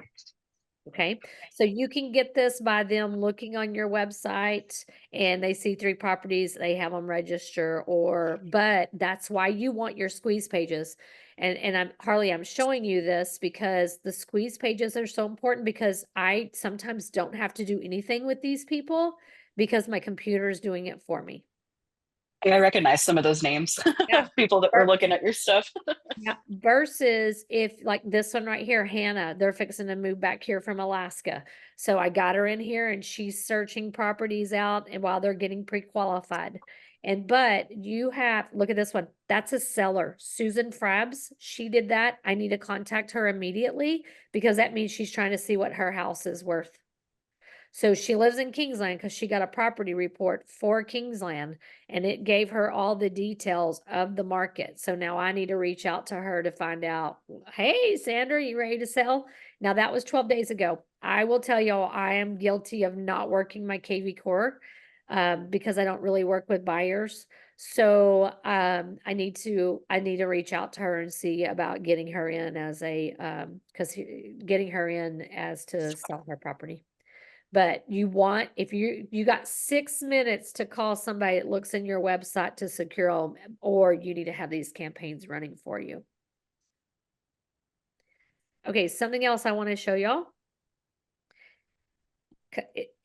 S1: Okay, so you can get this by them looking on your website and they see 3 properties, they have them register, but that's why you want your squeeze pages. And Harley, I'm showing you this because the squeeze pages are so important, because I sometimes don't have to do anything with these people because my computer is doing it for me.
S5: I recognize some of those names
S1: Yeah.
S5: of people that were looking at your stuff.
S1: Yeah, versus if like this one right here, Hannah, they're fixing to move back here from Alaska. So I got her in here and she's searching properties out and while they're getting pre-qualified. But you have, look at this one. That's a seller, Susan Frabs. She did that. I need to contact her immediately because that means she's trying to see what her house is worth. So she lives in Kingsland because she got a property report for Kingsland and it gave her all the details of the market. So now I need to reach out to her to find out, hey, Sandra, you ready to sell? Now that was 12 days ago. I will tell y'all, I am guilty of not working my kVCore because I don't really work with buyers. So I need to reach out to her and see about getting her in as getting her in as to sell her property. But you want, if you got 6 minutes to call somebody that looks in your website to secure them, or you need to have these campaigns running for you. Okay, something else I want to show y'all.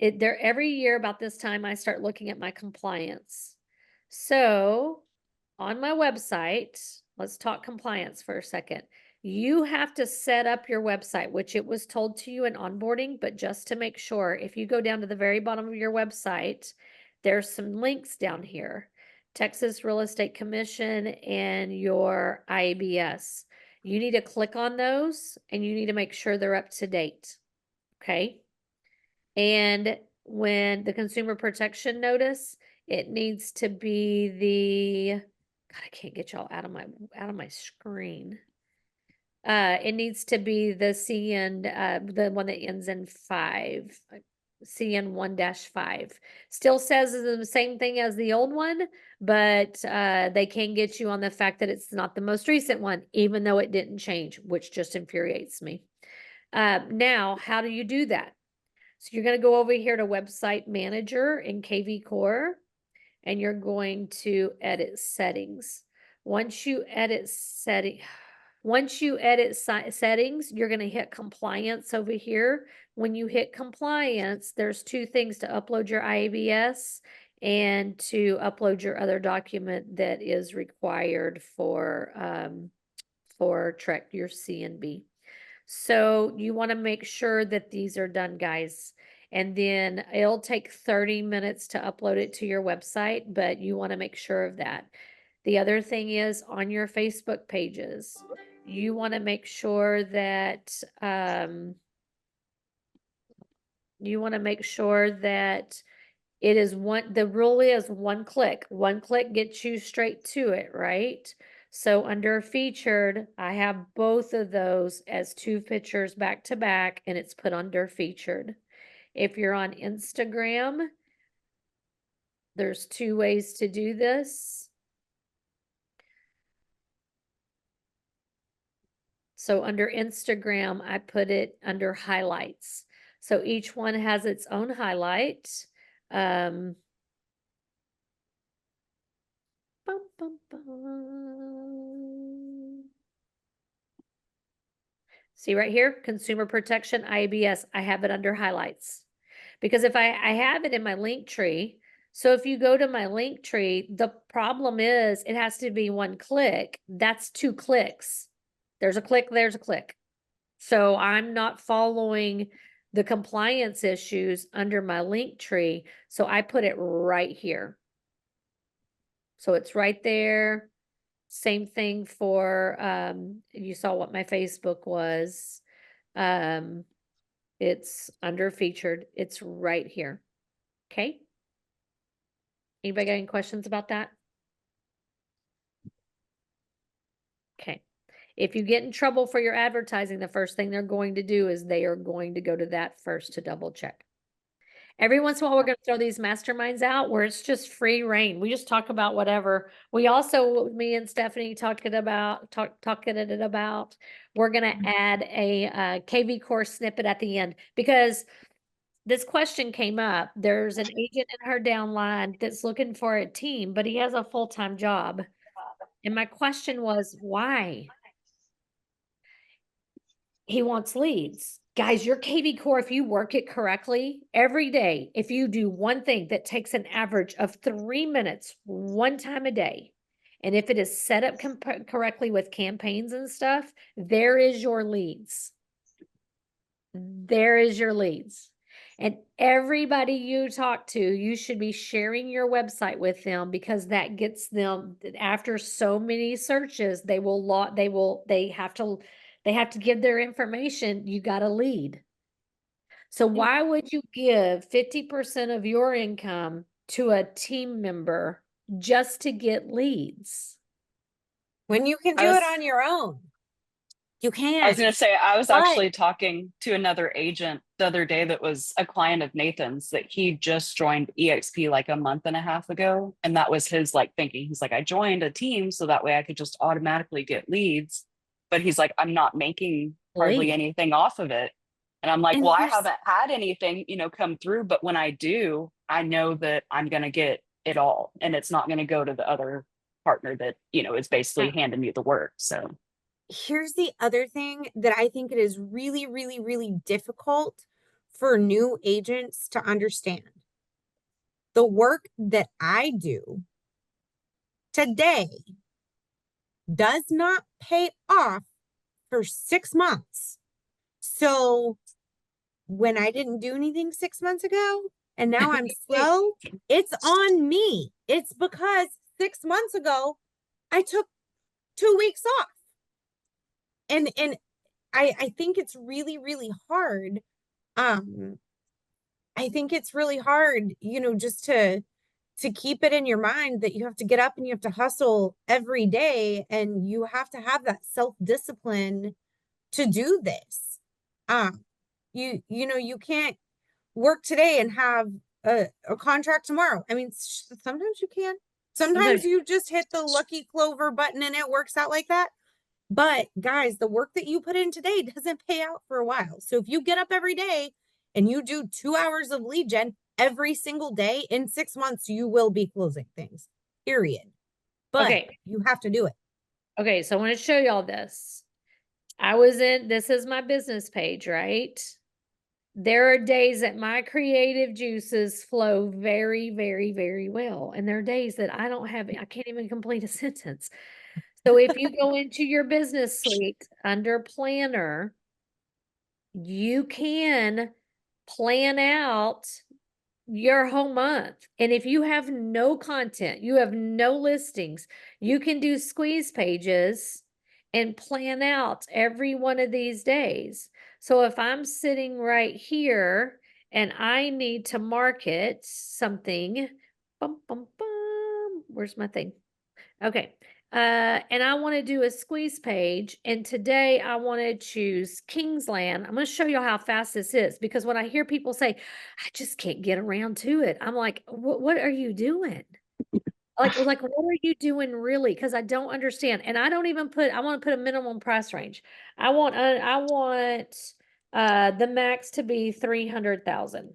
S1: There every year about this time, I start looking at my compliance. So on my website, let's talk compliance for a second. You have to set up your website, which it was told to you in onboarding, but just to make sure, if you go down to the very bottom of your website, there's some links down here. Texas Real Estate Commission and your IABS. You need to click on those and you need to make sure they're up to date. Okay. And when the consumer protection notice, it needs to be the, God, I can't get y'all out of my screen. It needs to be the CN, the one that ends in 5, CN 1-5. Still says the same thing as the old one, but they can get you on the fact that it's not the most recent one, even though it didn't change, which just infuriates me. Now, how do you do that? So you're going to go over here to Website Manager in kVCore, and you're going to edit settings. Once you edit settings, you're going to hit compliance over here. When you hit compliance, there's 2 things: to upload your IABS and to upload your other document that is required for TREC, your CNB. So you want to make sure that these are done, guys. And then it'll take 30 minutes to upload it to your website, but you want to make sure of that. The other thing is on your Facebook pages, you want to make sure that it is the rule is 1 click. 1 click gets you straight to it, right? So under featured, I have both of those as 2 pictures back to back, and it's put under featured. If you're on Instagram, there's 2 ways to do this. So under Instagram, I put it under highlights. So each one has its own highlight. Bum, bum, bum. See right here, consumer protection, IABS, I have it under highlights. Because if I have it in my link tree, So if you go to my link tree, the problem is it has to be one click. That's 2 clicks. There's a click, there's a click. So I'm not following the compliance issues under my link tree. So I put it right here. So it's right there. Same thing for, you saw what my Facebook was. It's under featured. It's right here. Okay. Anybody got any questions about that? Okay. If you get in trouble for your advertising, the first thing they're going to do is they are going to go to that first to double check. Every once in a while, we're going to throw these masterminds out where it's just free reign. We just talk about whatever. We also, me and Stephanie talking about, we're going to add a kVCore snippet at the end because this question came up. There's an agent in her downline that's looking for a team, but he has a full-time job. And my question was, why? He wants leads. Guys, your kVCore, if you work it correctly, every day, if you do one thing that takes an average of 3 minutes, one time a day, and if it is set up correctly with campaigns and stuff, there is your leads. There is your leads. And everybody you talk to, you should be sharing your website with them because that gets them, after so many searches, they have to give their information. You got a lead. So why would you give 50% of your income to a team member just to get leads?
S2: When you can do
S5: I
S2: it
S5: was-
S2: on your own. You can.
S5: I was going to say, I was
S2: But-
S5: actually talking to another agent the other day that was a client of Nathan's that he just joined EXP like a month and a half ago. And that was his like thinking. He's like, I joined a team so that way I could just automatically get leads. But he's like, I'm not making hardly
S1: Lead.
S5: anything off of it. And I'm like,
S2: And
S5: well, I
S2: here's-
S5: haven't had anything, come through. But when I do, I know that I'm going to get it all. And it's not going to go to the other partner that, is basically
S1: Yeah.
S5: handing me the work. So
S2: Here's the other thing that I think it is really, really, really difficult for new agents to understand. The work that I do today does not pay off for 6 months. So when I didn't do anything 6 months ago and now I'm slow, it's on me. It's because 6 months ago I took 2 weeks off. And I think it's really, really hard. I think it's really hard, just to keep it in your mind that you have to get up and you have to hustle every day and you have to have that self-discipline to do this. You can't work today and have a contract tomorrow. I mean, sometimes you can. Sometimes you just hit the lucky clover button and it works out like that. But guys, the work that you put in today doesn't pay out for a while. So if you get up every day and you do 2 hours of lead gen every single day, in 6 months, you will be closing things, period. But
S1: Okay.
S2: you have to do it.
S1: Okay, so I want to show y'all this. This is my business page, right? There are days that my creative juices flow very, very, very well. And there are days that I can't even complete a sentence. So if you go into your business suite under planner, you can plan out your whole month. And if you have no content, you have no listings, you can do squeeze pages and plan out every one of these days. So if I'm sitting right here and I need to market something, where's my thing? Okay. And I want to do a squeeze page. And today I want to choose Kingsland. I'm going to show you how fast this is because when I hear people say, I just can't get around to it, I'm like, what are you doing? Like, what are you doing really? Because I don't understand. And I don't even I want to put a minimum price range. I want the max to be 300,000.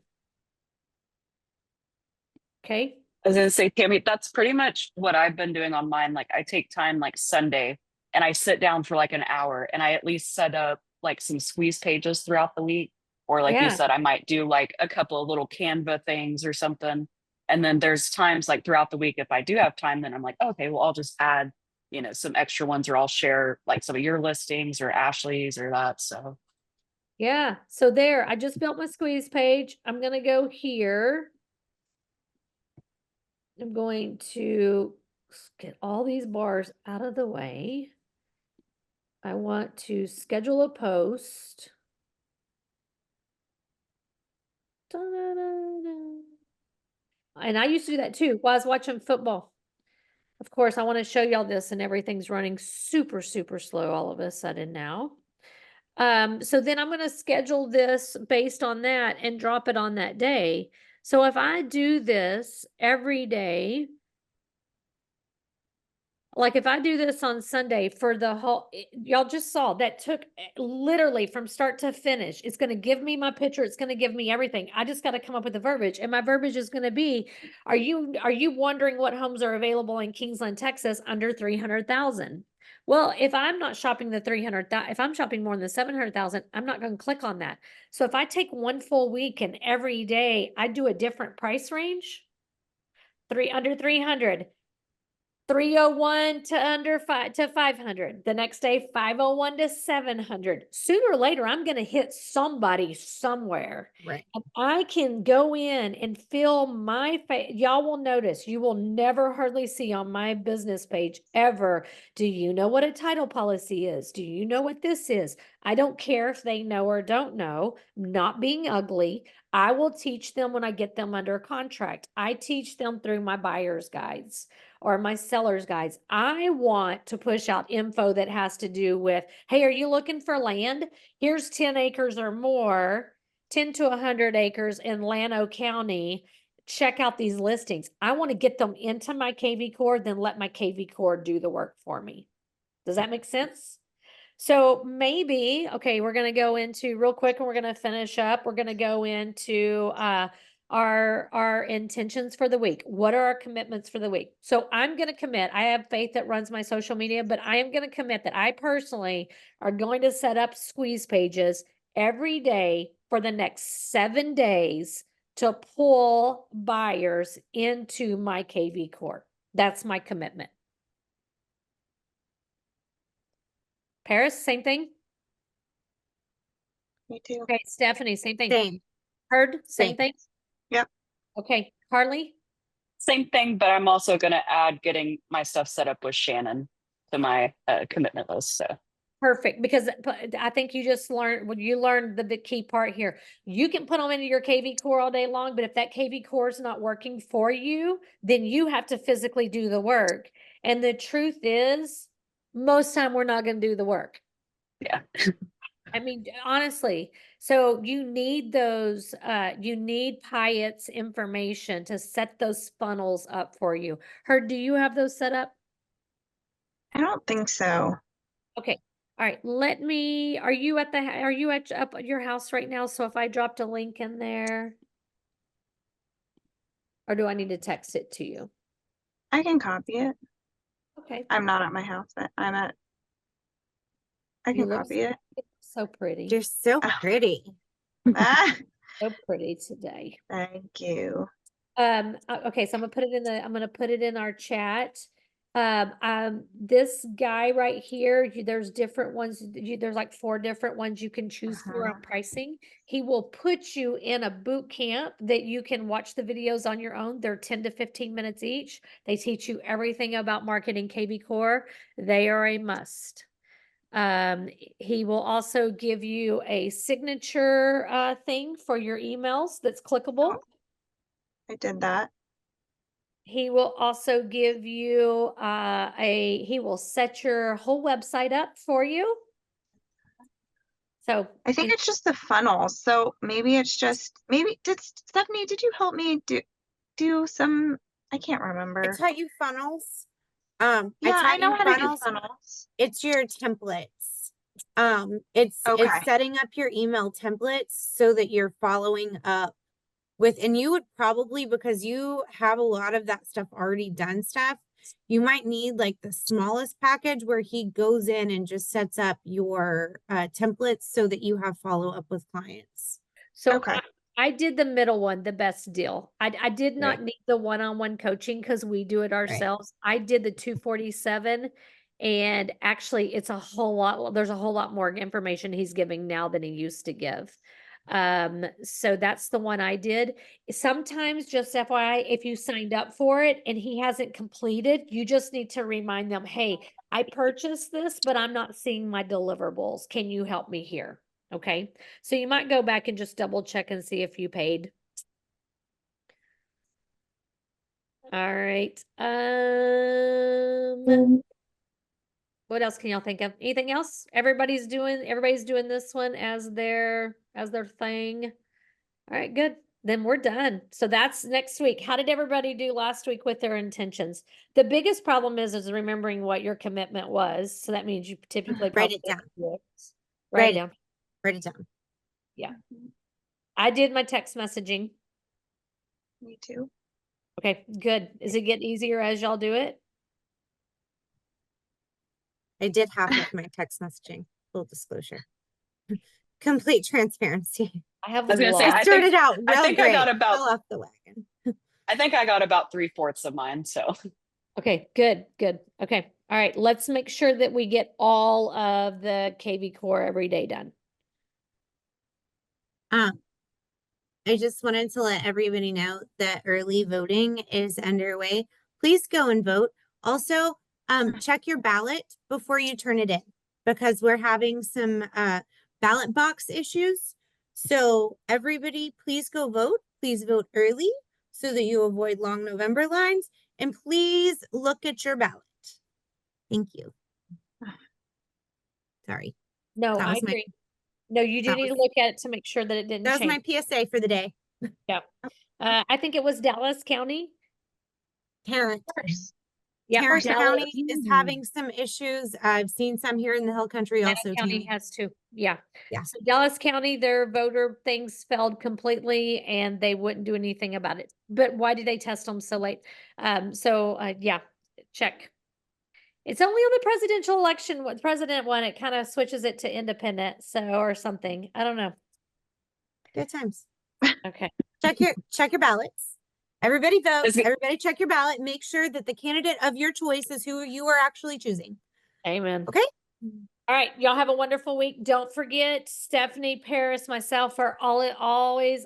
S1: Okay.
S5: I was gonna say, Tammy, that's pretty much what I've been doing on mine. Like I take time like Sunday and I sit down for like an hour and I at least set up like some squeeze pages throughout the week. Or like
S1: Yeah.
S5: you said, I might do like a couple of little Canva things or something. And then there's times like throughout the week, if I do have time, then I'm like, okay, well, I'll just add, you know, some extra ones, or I'll share like some of your listings or Ashley's or that. So
S1: Yeah, so there, I just built my squeeze page. I'm gonna go here. I'm going to get all these bars out of the way. I want to schedule a post. Da-da-da-da. And I used to do that too while I was watching football. Of course, I want to show y'all this, and everything's running super, super slow all of a sudden now. So then I'm going to schedule this based on that and drop it on that day. So if I do this every day, like if I do this on Sunday for the whole, y'all just saw that took literally from start to finish. It's going to give me my picture. It's going to give me everything. I just got to come up with the verbiage, and my verbiage is going to be, are you wondering what homes are available in Kingsland, Texas under 300,000? Well, if I'm not shopping the 300,000, if I'm shopping more than 700,000, I'm not going to click on that. So if I take one full week and every day I do a different price range, under 300, 301 to under 500. The next day, 501 to 700. Sooner or later, I'm going to hit somebody somewhere.
S2: Right.
S1: And I can go in and fill my face. Y'all will notice, you will never hardly see on my business page ever, do you know what a title policy is? Do you know what this is? I don't care if they know or don't know. Not being ugly. I will teach them when I get them under contract. I teach them through my buyer's guides or my seller's guides. I want to push out info that has to do with, hey, are you looking for land? Here's 10 acres or more, 10 to 100 acres in Llano County. Check out these listings. I want to get them into my kVCore, then let my kVCore do the work for me. Does that make sense? So maybe, okay, we're going to go into real quick and we're going to finish up. We're going to go into our intentions for the week. What are our commitments for the week? So I'm going to commit. I have faith that runs my social media, but I am going to commit that I personally are going to set up squeeze pages every day for the next 7 days to pull buyers into my kVCore. That's my commitment. Paris, same thing?
S3: Me too.
S1: Okay, Stephanie, same thing.
S2: Same.
S1: Heard, same
S2: Same.
S1: thing?
S3: Yep.
S1: Okay, Carly?
S5: same thing, but I'm also going to add getting my stuff set up with Shannon to my commitment list. So
S1: Perfect, because I think you just learned, when you learned the key part here. You can put them into your kVCore all day long, but if that kVCore is not working for you, then you have to physically do the work. And the truth is, most time we're not going to do the work.
S5: yeah.
S1: I mean, honestly, so you need those, you need Pyatt's information to set those funnels up for you. Heard, do you have those set up?
S3: I don't think so.
S1: Okay. All right. Are you at up at your house right now? So if I dropped a link in there, or do I need to text it to you?
S3: I can copy it.
S1: Okay.
S3: I'm not at my house, but I
S1: You
S3: can
S1: look
S3: copy it.
S1: so pretty.
S2: You're so
S3: Oh.
S2: pretty.
S3: Ah,
S1: So pretty today.
S3: thank you.
S1: Okay, so I'm gonna put it in our chat. This guy right here, there's different ones, there's like 4 different ones you can choose for on pricing. He will put you in a boot camp that you can watch the videos on your own. They're 10 to 15 minutes each. They teach you everything about marketing kVCore. They are a must. He will also give you a signature thing for your emails that's clickable.
S3: Oh. I did that.
S1: He will also give you he will set your whole website up for you. So
S3: I think it's just the funnels. So maybe it's just Stephanie, did you help me do some? I can't
S2: I
S3: remember.
S2: taught you funnels.
S3: Yeah, I
S2: taught
S3: know
S2: you
S3: how to do
S2: funnels.
S3: funnels.
S2: It's your templates.
S3: Okay.
S2: It's setting up your email templates so that you're following up with, and you would probably, because you have a lot of that stuff already done stuff, you might need like the smallest package where he goes in and just sets up your templates so that you have follow up with clients.
S1: So
S3: Okay.
S1: I did the middle one, the best deal. I did not need the one-on-one coaching because we do it ourselves. I did the 247, and actually it's a whole lot, there's a whole lot more information he's giving now than he used to give. So that's the one I did. Sometimes, just FYI, if you signed up for it and he hasn't completed, you just need to remind them, hey, I purchased this, but I'm not seeing my deliverables. Can you help me here? Okay. So you might go back and just double check and see if you paid. All right. What else can y'all think of? Anything else? Everybody's doing this one as their thing. All right, good. Then we're done. So that's next week. How did everybody do last week with their intentions? The biggest problem is remembering what your commitment was. So that means you typically
S2: Write it
S1: probably
S2: down.
S1: Write it down.
S2: Write it down.
S1: Yeah. I did my text messaging.
S3: Me too.
S1: Okay, good. Is it getting easier as y'all do it?
S2: I did half of my text messaging, full disclosure. Complete transparency.
S1: I have
S5: I was gonna say,
S1: lots.
S2: I started out
S5: I
S2: real
S5: think
S2: great.
S5: I got about-
S2: fell off the wagon.
S5: I think I got about 3/4 of mine. So
S1: Okay, good, good. Okay. All right. Let's make sure that we get all of the kVCore every day done.
S2: I just wanted to let everybody know that early voting is underway. Please go and vote. Also, check your ballot before you turn it in because we're having some ballot box issues. So everybody, please go vote. Please vote early so that you avoid long November lines. And please look at your ballot. Thank you. Sorry.
S1: No,
S2: That
S1: I
S2: was my-
S1: agree. No, you do
S2: that
S1: need to
S2: was-
S1: look at it to make sure that it didn't
S2: That was
S1: change.
S2: my PSA for the day.
S1: I think it was Dallas County.
S2: Tarrant.
S1: Yeah,
S2: Tarrant
S1: Dallas
S2: County is having some issues. I've seen some here in the Hill Country also.
S1: County
S2: Tammy.
S1: has too. Yeah.
S2: Yeah.
S1: So Dallas County, their voter things failed completely and they wouldn't do anything about it. But why did they test them so late? Yeah, check. It's only on the presidential election, what the president won, it kind of switches it to independent, or something. I don't know.
S2: Good times.
S1: Okay.
S2: Check your ballots. Everybody vote.
S5: Is it-
S2: Everybody check your ballot. Make sure that the candidate of your choice is who you are actually choosing.
S1: Amen.
S2: Okay.
S1: All right. Y'all have a wonderful week. Don't forget, Stephanie, Paris, myself are always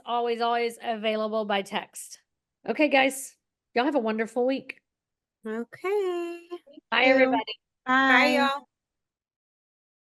S1: available by text. Okay, guys. Y'all have a wonderful week.
S2: Okay.
S1: Bye,
S3: you.
S1: everybody.
S2: Bye,
S3: Bye.
S2: y'all.